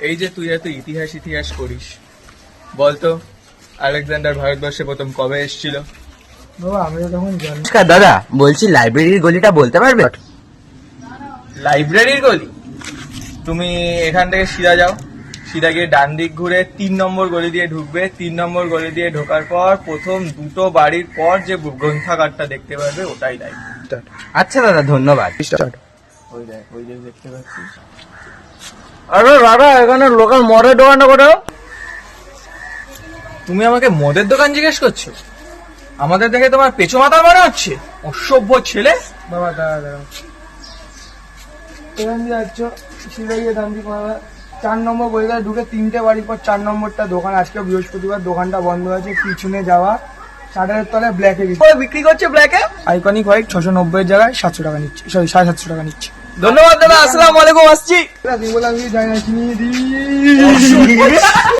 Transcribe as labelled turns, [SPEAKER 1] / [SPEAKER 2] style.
[SPEAKER 1] এই যে তুই এত ইতিহাস করিস, বলতো আলেকজান্ডার ভারতবর্ষে প্রথম কবে এসেছিল?
[SPEAKER 2] বাবা আমি তো তখন জানি।
[SPEAKER 3] নমস্কার দাদা, বলছি লাইব্রেরির গলিটা বলতে পারবে?
[SPEAKER 1] লাইব্রেরির গলি? তুমি এখান থেকে সিধা যাও, সিধা গিয়ে ডান দিক ঘুরে 3 নম্বর গলি দিয়ে ঢুকবে। 3 নম্বর গলি দিয়ে ঢোকার পর প্রথম দুটো বাড়ির পর যে গ্রন্থাগারটা দেখতে পারবে ওটাই লাইব্রেরি।
[SPEAKER 3] আচ্ছা দাদা, ধন্যবাদ।
[SPEAKER 1] ওই দেখ, ওই যে দেখতে পাচ্ছিস।
[SPEAKER 3] আরে দাদা, এখানে লোকাল মদের দোকানটা কোথাও?
[SPEAKER 1] তুমি আমাকে মদের দোকান জিজ্ঞেস করছো? আমাদের দেখে তোমার পেছু মাথা মনে হচ্ছে? অসভ্য ছেলে।
[SPEAKER 2] বাবা দাঁড়া এখান দিয়ে যাচ্ছ, সিধা গিয়ে ডান দিকে 4 নম্বর গলিতে ঢুকে 3টে বাড়ির পর 4 নম্বরটা দোকান। আজকে বৃহস্পতিবার, দোকানটা বন্ধ আছে। পিছনে যাওয়া শাটারের তলায় ব্ল্যাকে
[SPEAKER 1] বিক্রি করছে ব্ল্যাকে।
[SPEAKER 2] আইকনিক হোয়াইট 690 এর জায়গায় 700 টাকা নিচ্ছে, সরি 750 টাকা নিচ্ছে।
[SPEAKER 1] ধন্যবাদ দাদা, আসসালামু আলাইকুম, আসছি।
[SPEAKER 2] তুমি বলে আমি যাই না, চিনিয়ে দিই।